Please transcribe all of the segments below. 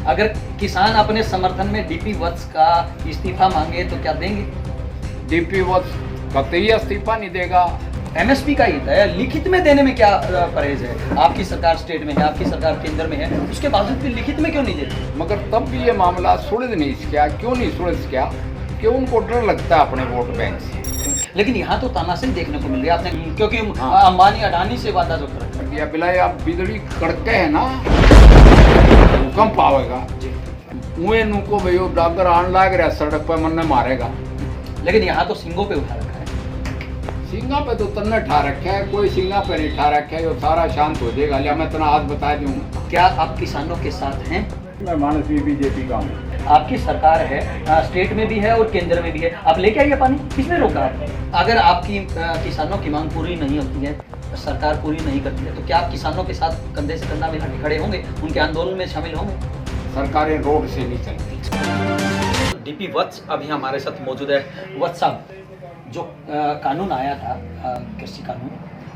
अगर किसान अपने समर्थन में डीपी वत्स का इस्तीफा मांगे तो क्या देंगे? डीपी वत्स कतई इस्तीफा नहीं देगा। एमएसपी का हित है, लिखित में देने में क्या परहेज है? आपकी सरकार स्टेट में है, आपकी सरकार केंद्र में है, उसके बावजूद भी लिखित में क्यों नहीं देते? मगर तब भी ये मामला सुलझ नहीं सका। क्यों नहीं सुलझ सका? कि उनको डर लगता है अपने वोट बैंक से। लेकिन यहाँ तो तानाशाही देखने को मिल रही है आपने, क्योंकि हाँ। अंबानी अडानी से वादा जो कर रखा है। या बिलाई आप बिजली कड़के है ना, भूकंप आवेगा उए नुको भाई डागर आन लाग रहा सड़क पर मन मारेगा। लेकिन यहाँ तो सिंगों पे उठा रखा है। सिंगा पे तो तन्ने ठा रखा है, कोई सिंगा पे नहीं ठा रखा है। ये सारा शांत हो जाएगा। लिया मैं तना आज बता दूं। क्या आप किसानों के साथ हैं? मैं मानस भी बीजेपी का हूँ। आपकी सरकार है, स्टेट में भी है और केंद्र में भी है, आप लेके आइए पानी, किसने रोका है? अगर आपकी किसानों की मांग पूरी नहीं होती है, सरकार पूरी नहीं करती है, तो क्या आप किसानों के साथ कंधे से कंधा मिला के खड़े होंगे, उनके आंदोलन में शामिल होंगे? सरकारें रोड से नहीं चलती। डीपी वत्स अभी हमारे साथ मौजूद है। वत्स साहब, जो कानून आया था, कृषि कानून,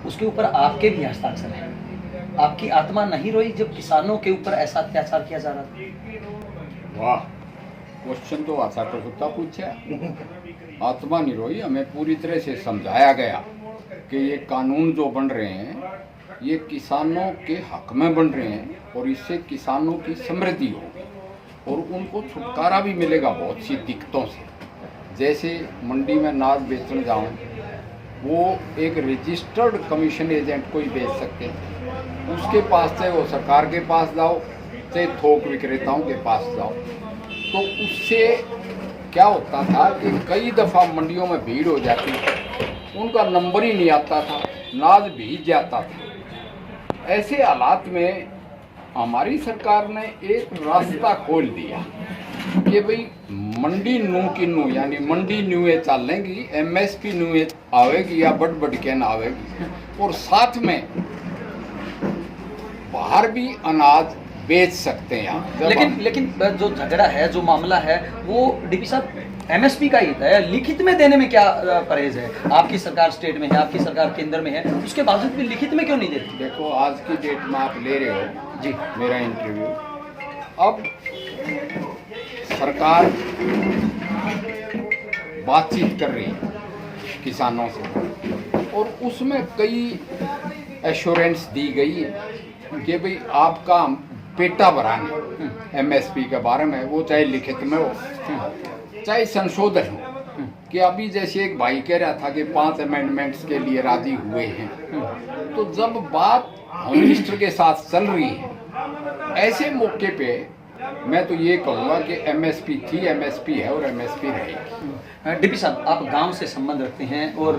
उसके ऊपर आपके भी हस्ताक्षर हैं। आपकी आत्मा नहीं रोई जब किसानों के ऊपर ऐसा अत्याचार किया जा रहा था? वाह, क्वेश्चन तो आशा तो होता पूछा। आत्मा नहीं रोई। हमें पूरी तरह से समझाया गया कि ये कानून जो बन रहे हैं ये किसानों के हक में बन रहे हैं और इससे किसानों की समृद्धि होगी और उनको छुटकारा भी मिलेगा बहुत सी दिक्कतों से। जैसे मंडी में अनाज बेचने जाऊँ, वो एक रजिस्टर्ड कमीशन एजेंट को ही बेच सकते हैं। उसके पास से वो सरकार के पास जाओ, चाहे थोक विक्रेताओं के पास जाओ, तो उससे क्या होता था कि कई दफ़ा मंडियों में भीड़ हो जाती थी, उनका नंबर ही नहीं आता था, अनाज भीज जाता था। ऐसे हालात में हमारी सरकार ने एक रास्ता खोल दिया कि भाई मंडी नू की नू, यानी मंडी न्यूए चलेंगी, एमएसपी न्यूए आवेगी या बढ़ बढ़ के ना आवेगी, और साथ में बाहर भी अनाज बेच सकते हैं यहाँ। लेकिन जो झगड़ा है, जो मामला है, वो डीपी साहब एमएसपी का हित है, लिखित में देने में क्या परहेज है? आपकी सरकार स्टेट में है, आपकी सरकार केंद्र में है, उसके बावजूद भी लिखित में क्यों नहीं देती? देखो, आज की डेट में आप ले रहे हो जी मेरा इंटरव्यू, अब सरकार बातचीत कर रही है किसानों से और उसमें कई एश्योरेंस दी गई है कि भाई आपका पेटा भराने एमएसपी के बारे में, वो चाहे लिखित में हो चाहे संशोधन हो। कि अभी जैसे एक भाई कह रहा था कि 5 अमेंडमेंट्स के लिए राजी हुए हैं, तो जब बात होम मिनिस्टर के साथ चल रही है, ऐसे मौके पे मैं तो ये कहूँगा कि एमएसपी थी, एमएसपी है और एमएसपी रहेगी। डीपी साहब, आप गांव से संबंध रखते हैं और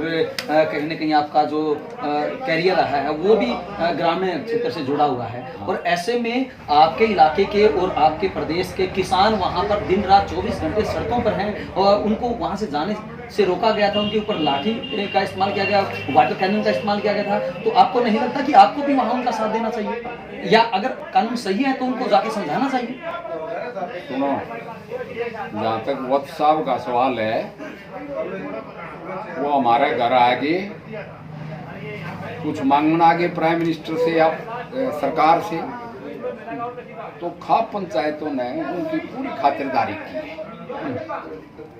कहीं ना कहीं आपका जो कैरियर रहा है वो भी ग्रामीण क्षेत्र से जुड़ा हुआ है, और ऐसे में आपके इलाके के और आपके प्रदेश के किसान वहां पर दिन रात 24 घंटे सड़कों पर हैं और उनको वहां से जाने से रोका गया था, उनके ऊपर लाठी का इस्तेमाल किया गया, वाटर कैनन का इस्तेमाल किया गया था। तो आपको नहीं लगता कि आपको भी वहाँ उनका साथ देना चाहिए, या अगर कानून सही है तो उनको जाके समझाना चाहिए? सुनो, जहाँ तक वत्स साहब का सवाल है, वो हमारे घर आगे कुछ मांगना आगे प्राइम मिनिस्टर से या सरकार से, तो खाप पंचायतों ने उनकी पूरी खातिरदारी की है,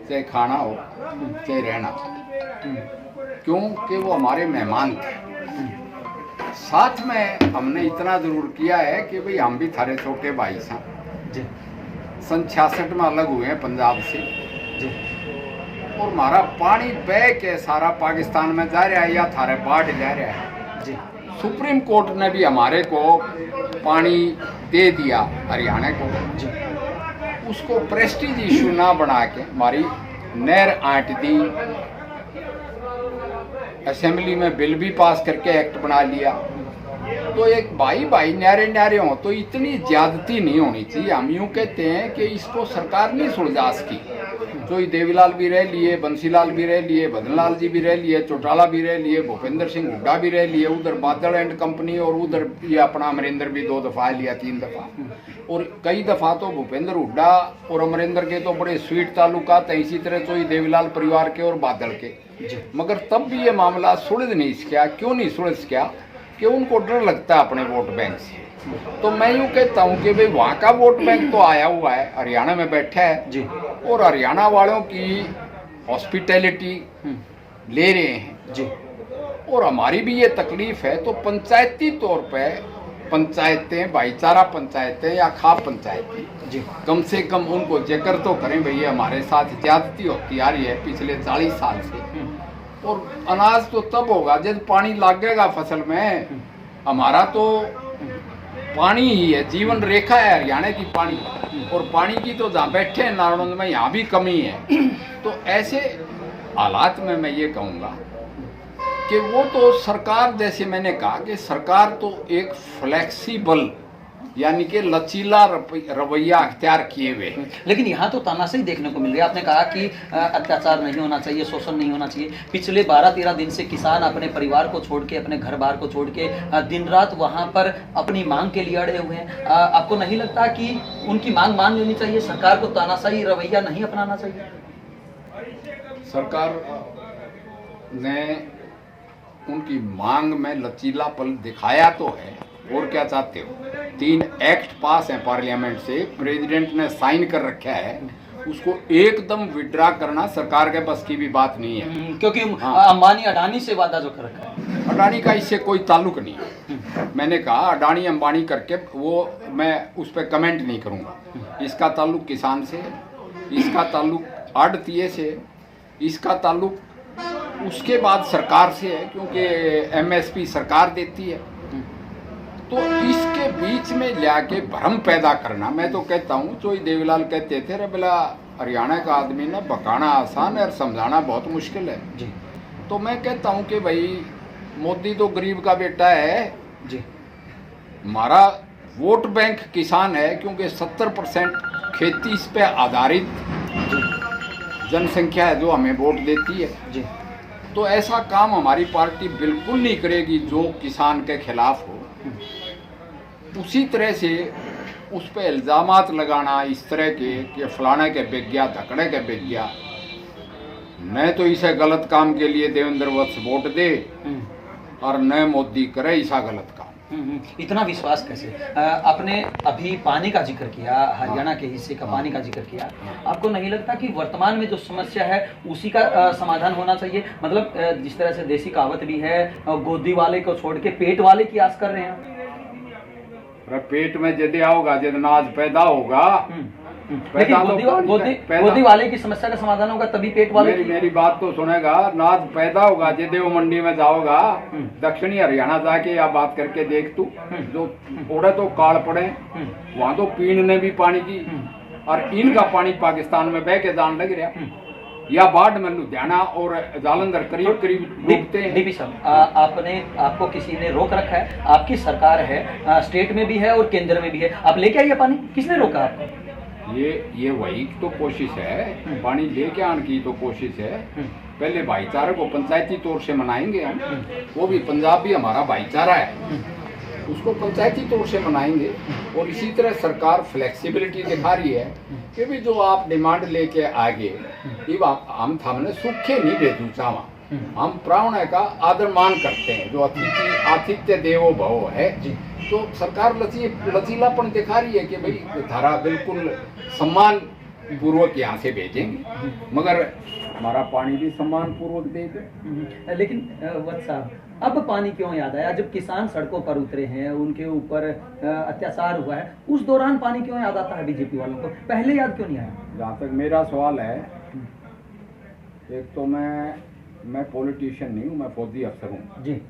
चाहे खाना हो चाहे रहना, क्योंकि वो हमारे मेहमान थे। साथ में हमने इतना जरूर किया है कि भाई हम भी थारे छोटे भाई साहब, सन 66 में अलग हुए हैं पंजाब से, और हमारा पानी बह के सारा पाकिस्तान में जा रहा है या थारे बाढ़ जा रहा है जी। सुप्रीम कोर्ट ने भी हमारे को पानी दे दिया हरियाणा को जी। उसको प्रेस्टीज इशू ना बना के हमारी नहर आंट दी, असेंबली में बिल भी पास करके एक्ट बना लिया। तो एक भाई भाई न्यारे न्यारे हों तो इतनी ज्यादती नहीं होनी चाहिए। हम यूँ कहते हैं कि इसको सरकार नहीं सुलझा सकी। तो देवीलाल भी रह लिए, बंसीलाल भी रह लिए, भदनलाल जी भी रह लिए, चौटाला भी रह लिए, भूपेंद्र सिंह हुड्डा भी रह लिए, उधर बादल एंड कंपनी, और उधर ये अपना अमरिंदर भी 2 दफ़ा लिया, 3 दफ़ा, और कई दफ़ा तो भूपेंद्र हुड्डा और अमरिंदर के तो बड़े स्वीट ताल्लुकात हैं, इसी तरह तो देवीलाल परिवार के और बादल के। मगर तब भी ये मामला सुलझ नहीं सका। क्यों नहीं सुलझ सका? कि उनको डर लगता है अपने वोट बैंक से। तो मैं यूँ कहता हूँ कि भाई वहाँ का वोट बैंक तो आया हुआ है, हरियाणा में बैठा है जी। और हरियाणा वालों की हॉस्पिटैलिटी ले रहे हैं जी। और हमारी भी ये तकलीफ है। तो पंचायती तौर पे पंचायतें, भाईचारा पंचायतें या खाप पंचायतें जी। कम से कम उनको जिक्र तो करें भैया हमारे साथ ज्यादती होती आ रही है पिछले 40 साल से। और अनाज तो तब होगा जब पानी लगेगा फसल में। हमारा तो पानी ही है, जीवन रेखा है हरियाणा की पानी। और पानी की तो जहाँ बैठे हैं नारायण में यहाँ भी कमी है। तो ऐसे हालात में मैं ये कहूँगा कि वो तो सरकार, जैसे मैंने कहा कि सरकार तो एक फ्लेक्सिबल यानी कि लचीला रवैया अख्तियार किए हुए हैं। लेकिन यहाँ तो तानाशाही देखने को मिल रही है। आपने कहा कि अत्याचार नहीं होना चाहिए, शोषण नहीं होना चाहिए। पिछले 12-13 दिन से किसान अपने परिवार को छोड़ के, अपने घर बार को छोड़ के दिन रात वहाँ पर अपनी मांग के लिए अड़े हुए हैं। आपको नहीं लगता कि उनकी मांग मान लेनी चाहिए, सरकार को तानाशाही रवैया नहीं अपनाना चाहिए? सरकार ने उनकी मांग में लचीलापन दिखाया तो है। और क्या चाहते हो? 3 एक्ट पास हैं पार्लियामेंट से, प्रेसिडेंट ने साइन कर रखा है, उसको एकदम विड्रा करना सरकार के बस की भी बात नहीं है। क्योंकि हाँ। अंबानी अडानी से वादा जो कर रखा है, अडानी का इससे कोई ताल्लुक नहीं है। मैंने कहा अडानी अंबानी करके वो मैं उस पर कमेंट नहीं करूँगा। इसका ताल्लुक किसान से, इसका ताल्लुक आड़तिये से, इसका ताल्लुक उसके बाद सरकार से है, क्योंकि एमएसपी सरकार देती है। तो इसके बीच में लाके भ्रम पैदा करना, मैं तो कहता हूँ, चोई देवीलाल कहते थे रे बोला हरियाणा का आदमी ना बकाना आसान है और समझाना बहुत मुश्किल है जी। तो मैं कहता हूँ कि भाई मोदी तो गरीब का बेटा है जी। हमारा वोट बैंक किसान है, क्योंकि 70% खेती इस पे आधारित जनसंख्या है जो हमें वोट देती है जी। तो ऐसा काम हमारी पार्टी बिल्कुल नहीं करेगी जो किसान के खिलाफ हो। उसी तरह से उस पर इल्ज़ामात लगाना इस तरह के कि फलाने के बिक गया, धकड़े के बिक गया, न तो इसे गलत काम के लिए देवेंद्र वत्स वोट दे और न मोदी करे ऐसा गलत काम। इतना विश्वास कैसे? आपने अभी पानी का जिक्र किया, हरियाणा के हिस्से का पानी का जिक्र किया। आपको नहीं लगता कि वर्तमान में जो समस्या है उसी का समाधान होना चाहिए? मतलब जिस तरह से देसी कहावत भी है, गोदी वाले को छोड़ के पेट वाले की आस कर रहे हैं। पेट में यदि आओगा जब अनाज पैदा होगा, लेकिन गोदी वाले की समस्या का समाधान होगा तभी पेट वाले। मेरी बात तो सुनेगा। अनाज पैदा होगा यदि वो मंडी में जाओगा, दक्षिणी हरियाणा जाके या बात करके देख तू, जो थोड़े तो काल पड़े वहाँ तो पीने भी पानी की, और इनका पानी पाकिस्तान में बह के जान लग रहा, या बाढ़ में लुधियाना और जालंधर करीब करीब डूबते हैं। डीपी साहब, आपको किसी ने रोक रखा है? आपकी सरकार है, स्टेट में भी है और केंद्र में भी है, आप लेके आइए पानी। किसने रोका आपको? ये वही तो कोशिश है, पानी लेके आने की तो कोशिश है। पहले भाईचारे को पंचायती तौर से मनाएंगे हम, वो भी पंजाब भी हमारा भाईचारा है, उसको पंचायती तौर से मनाएंगे। और इसी तरह सरकार फ्लेक्सिबिलिटी दिखा रही है कि भी जो आप डिमांड लेके आगे हम थामने सूखे नहीं भेजू चावा, हम प्रावण का आदर मान करते हैं, जो आतिथ्य देवो भव है। तो सरकार लचीलापन दिखा रही है कि भाई धारा बिल्कुल सम्मान पूर्वक यहाँ से भेजेंगे, मगर हमारा पानी भी सम्मान पूर्वक दे दे। लेकिन वत्स साहब, अब पानी क्यों याद आया? जब किसान सड़कों पर उतरे हैं, उनके ऊपर अत्याचार हुआ है, उस दौरान पानी क्यों याद आता है बीजेपी वालों को? पहले याद क्यों नहीं आया? जहाँ तक मेरा सवाल है, एक तो मैं पॉलिटिशियन नहीं हूँ, मैं फौजी अफसर हूँ जी,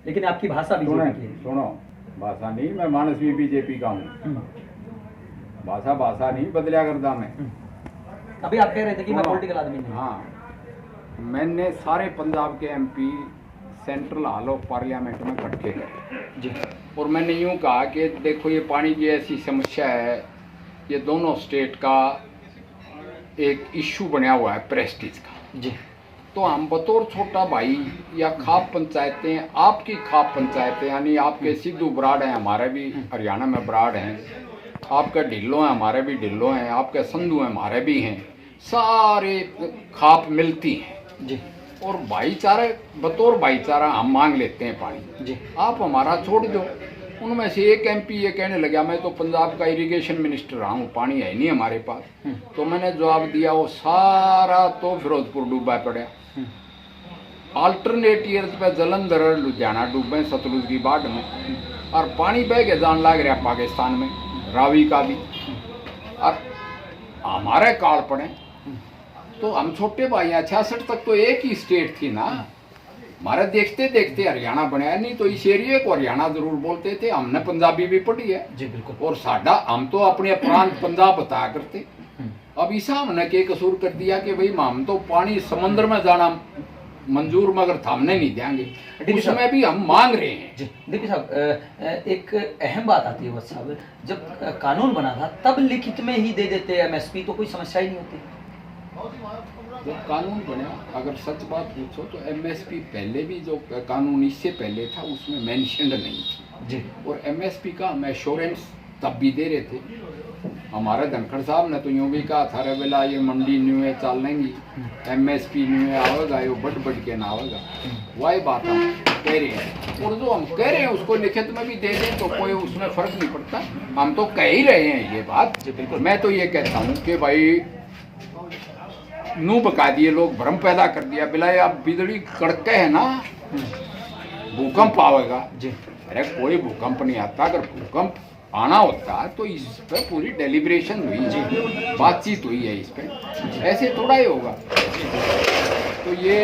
लेकिन आपकी भाषा बीजेपी की है। सुनो, भाषा नहीं, मैं मानस भी बीजेपी का हूँ। भाषा नहीं बदलिया करता मैं। अभी आप कह रहे थे कि मैं पॉलिटिकल आदमी नहीं। हाँ, मैंने सारे पंजाब के MP central hall of parliament में इकट्ठे करे जी, और मैंने यूँ कहा कि देखो ये पानी की ऐसी समस्या है, ये दोनों स्टेट का एक इश्यू बना हुआ है प्रेस्टीज का जी। तो हम बतौर छोटा भाई या खाप पंचायतें, आपकी खाप पंचायतें यानी आपके सिद्धू ब्राड हैं, हमारे भी हरियाणा में ब्राड हैं, आपके ढिल्लो हैं, हमारे भी ढिल्लो हैं, आपके संधू हैं, हमारे भी हैं, सारे खाप मिलती हैं जी। और भाईचारा, बतौर भाईचारा हम मांग लेते हैं पानी जी। आप हमारा छोड़ दो, उनमें से एक एमपी ये कहने लगा मैं तो पंजाब का इरिगेशन मिनिस्टर रहा हूँ, पानी है नहीं हमारे पास। तो मैंने जवाब दिया वो सारा तो फिरोजपुर डूबा पड़ा। अल्टरनेट ईयर्स पे जलंधर लुधियाना डूबे सतलुज की बाढ़ में, और पानी बह के जान लग रहा पाकिस्तान में रावी का भी, और हमारे काल पड़े। तो हम छोटे भाई हैं, 66 तक तो एक ही स्टेट थी ना हमारे, देखते देखते हरियाणा बनाया। नहीं तो इस एरिया को हरियाणा जरूर बोलते थे, हमने पंजाबी भी पढ़ी है जी बिल्कुल। और साडा हम तो अपने प्रांत पंजाब बताया करते। अब ईसा हमने के कसूर कर दिया कि भाई हम तो पानी समुद्र में जाना मंजूर मगर थामने नहीं देंगे, उसमें भी हम मांग रहे हैं। जी डीपी साहब, एक अहम बात आती है वत्स साहब, जब कानून बना था तब लिखित में ही दे देते एमएसपी तो कोई समस्या ही नहीं होती। जब कानून बना, अगर सच बात पूछो तो एमएसपी पहले भी जो कानून इससे पहले था उसमें मेंशन्ड नहीं थी जी। और एमएसपी का हम एश्योरेंस तब भी दे रहे थे। हमारे धनखड़ साहब ने तो यूँ भी कहा था रे बेला ये मंडी न्यू है चाल लेंगी, एमएसपी न्यू है आवेगा, ये बढ़ के ना आवेगा। वही बात हम कह रहे हैं, और जो हम कह रहे हैं उसको लिखित में भी दे दें तो कोई उसमें फर्क नहीं पड़ता, हम तो कह ही रहे हैं ये बात। बिल्कुल। मैं तो ये कहता हूँ कि भाई नू बका दिए लोग, भ्रम पैदा कर दिया बिला अब बिजली कड़के है ना भूकंप आवेगा जी। अरे कोई भूकंप नहीं आता, अगर भूकंप आना होता तो इस पर पूरी डेलिब्रेशन हुई जी, बातचीत हुई है इस पर, ऐसे थोड़ा ही होगा। तो ये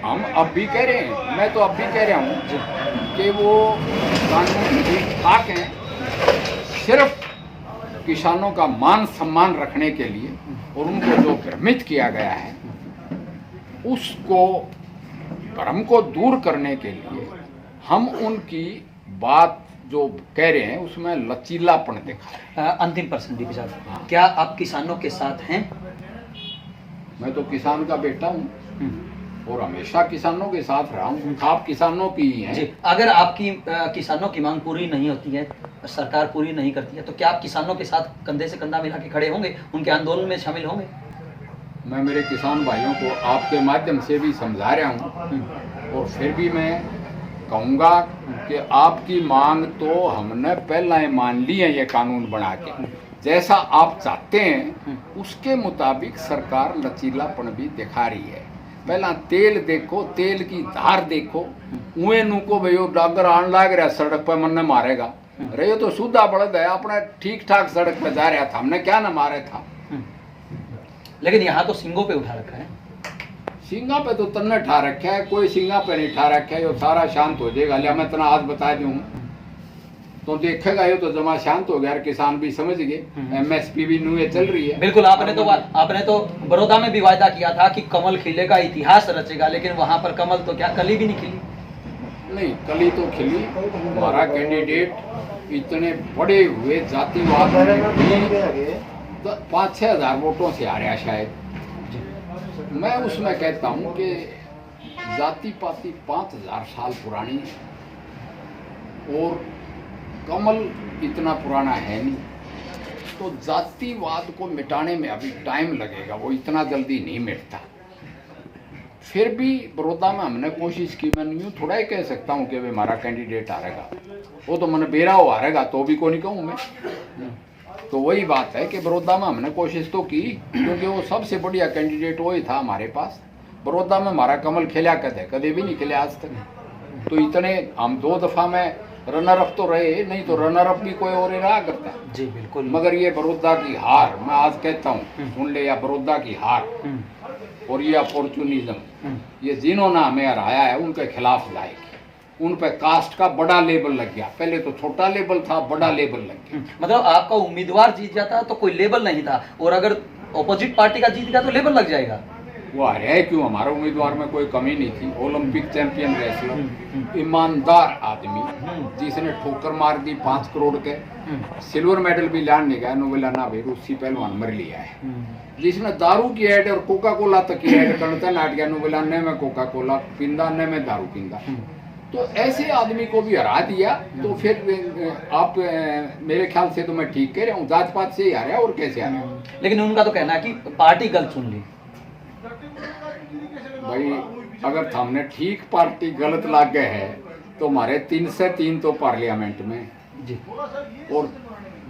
हम अब भी कह रहे हैं, मैं तो अब भी कह रहा हूँ कि वो कानून ठीक ठाक हैं, सिर्फ किसानों का मान सम्मान रखने के लिए और उनको जो भ्रमित किया गया है उसको भ्रम को दूर करने के लिए हम उनकी बात जो कह रहे हैं उसमें लचीलापन दिखा। अंतिम प्रश्न डीपी साहब, क्या आप किसानों के साथ हैं? मैं तो किसान का बेटा हूँ और हमेशा किसानों के साथ रहा हूँ, आप किसानों की ही हैं। जी। अगर आपकी किसानों की मांग पूरी नहीं होती है, सरकार पूरी नहीं करती है, तो क्या आप किसानों के साथ कंधे से कंधा मिला के खड़े होंगे, उनके आंदोलन में शामिल होंगे? मैं मेरे किसान भाइयों को आपके माध्यम से भी समझा रहा हूँ और फिर भी मैं कहूँगा कि आपकी मांग तो हमने पहला ही मान ली है, ये कानून बना के जैसा आप चाहते हैं उसके मुताबिक सरकार लचीलापन भी दिखा रही है। पहला तेल देखो, तेल की धार देखो, उए नु को भाई डागर आन लाग रहा सड़क पर मन मारेगा, रहे तो सूधा बड़द है अपना ठीक ठाक सड़क पर जा रहा था, हमने क्या न मारे था। लेकिन यहाँ तो सिंगों पे उठा रखा है। सिंगा पे तो तन्ने ठा रखा है, कोई सिंगा पे नहीं ठा रखा है, ये सारा शांत हो जाएगा। लिया मैं इतना आज बता दूं तो देखेगा ये तो जमा शांत हो गया, किसान भी समझ गए, एमएसपी भी नुए चल रही है। बिल्कुल। आपने तो बड़ौदा में भी वायदा किया था कि कमल खिलेगा, इतिहास रचेगा, लेकिन वहां पर कमल तो क्या कली भी नहीं खिली। नहीं, कली तो खिली। हमारा कैंडिडेट इतने बड़े हुए जातिवाद तो 5-6 हज़ार वोटों से आ रहा शायद। मैं उसमें कहता हूँ कि जाति पाति 5000 साल पुरानी है और कमल इतना पुराना है नहीं, तो जातिवाद को मिटाने में अभी टाइम लगेगा, वो इतना जल्दी नहीं मिटता। फिर भी बड़ौदा में हमने कोशिश की, मैं यूँ थोड़ा ही कह सकता हूँ कि भाई हमारा कैंडिडेट हारेगा, वो तो मैंने बेरा हो हारेगा तो भी को नहीं कहूँ मैं। तो वही बात है कि बड़ौदा में हमने कोशिश तो की, क्योंकि वो सबसे बढ़िया कैंडिडेट वही था हमारे पास। बड़ौदा में हमारा कमल खिला कदे भी नहीं खिले आज तक। तो इतने हम 2 दफ़ा में रनर अप तो रहे, नहीं तो रनर अप भी कोई और रहा करता जी। बिल्कुल। मगर ये बड़ौदा की हार, मैं आज कहता हूँ सुन ले, या बड़ौदा की हार और ये अपॉर्चुनिज्म, ये जिन्होंने हमें हराया है उनके खिलाफ जाएगी। उन पर कास्ट का बड़ा लेबल लग गया, पहले तो छोटा लेबल था, बड़ा लेबल लग गया। मतलब आपका उम्मीदवार जीत जाता तो कोई लेबल नहीं था, और अगर ऑपोजिट पार्टी का जीत गया तो लेबल लग जाएगा। वो हारे है क्यों? हमारा उम्मीदवार में कोई कमी नहीं थी। ओलंपिक चैंपियन रेसलर, ईमानदार आदमी, जिसने ठोकर मार दी 5 करोड़ के, सिल्वर मेडल भी लाने गया नोवेला ना भाई रूसी पहलवान मर लिया है, जिसने दारू की ऐड और कोका कोला तक की ऐड करता नाट गया नोवेला ने में कोका कोला पींदा ने में दारू पींदा। तो ऐसे आदमी को भी हरा दिया। तो फिर आप मेरे ख्याल से तो मैं ठीक कह रहा हूँ, जात पात से ही हारा और कैसे हारा। लेकिन उनका तो कहना है कि पार्टी गलत चुन ली। भाई अगर हमने ठीक पार्टी गलत लाग गए है तो हमारे 3 से 3 तो पार्लियामेंट में, जी। और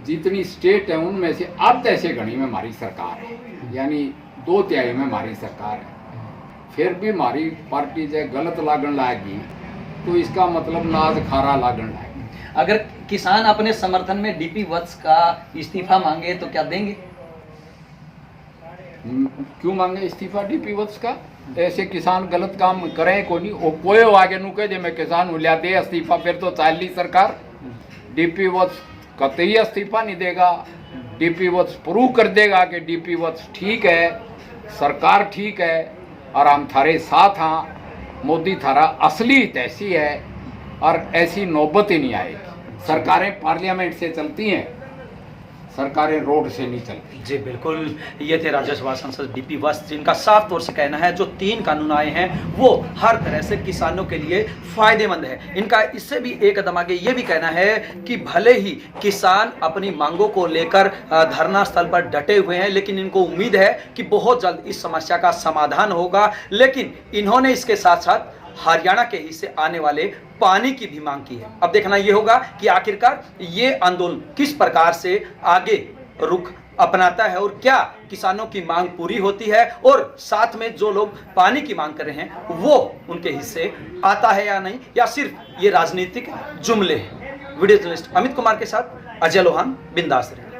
जितनी स्टेट है उनमें से आधे से घनी में हमारी सरकार है, यानी 2/3 में हमारी सरकार है। फिर भी हमारी पार्टी जो गलत लागन लाएगी तो इसका मतलब नाज खारा लागन लाएगी। अगर किसान अपने समर्थन में डीपी वत्स का इस्तीफा मांगे तो क्या देंगे? क्यों मांगे इस्तीफा डीपी वत्स का? ऐसे किसान गलत काम करें को नहीं, कोई आगे नु कहे मैं किसान उलिया दे इस्तीफा, फिर तो चाली सरकार। डीपी वत्स कतई इस्तीफा नहीं देगा। डीपी वत्स प्रूव कर देगा कि डीपी वत्स ठीक है, सरकार ठीक है और हम थारे साथ हाँ। मोदी थारा असली हितैषी है और ऐसी नौबत ही नहीं आएगी। सरकारें पार्लियामेंट से चलती हैं, सरकारें रोड से नहीं चलती। जी बिल्कुल, ये थे राज्यसभा सांसद डीपी वत्स, जिनका साफ तौर से कहना है जो 3 कानून आए हैं वो हर तरह से किसानों के लिए फायदेमंद है। इनका इससे भी एक कदम आगे ये भी कहना है कि भले ही किसान अपनी मांगों को लेकर धरना स्थल पर डटे हुए हैं, लेकिन इनको उम्मीद है कि बहुत जल्द इस समस्या का समाधान होगा। लेकिन इन्होंने इसके साथ साथ हरियाणा के हिस्से आने वाले पानी की भी मांग की है। अब देखना यह होगा कि आखिरकार ये आंदोलन किस प्रकार से आगे रुख अपनाता है और क्या किसानों की मांग पूरी होती है और साथ में जो लोग पानी की मांग कर रहे हैं वो उनके हिस्से आता है या नहीं, या सिर्फ ये राजनीतिक जुमले हैं। वीडियो जर्नलिस्ट अमित कुमार के साथ अजय लोहान, बिंदास रहे।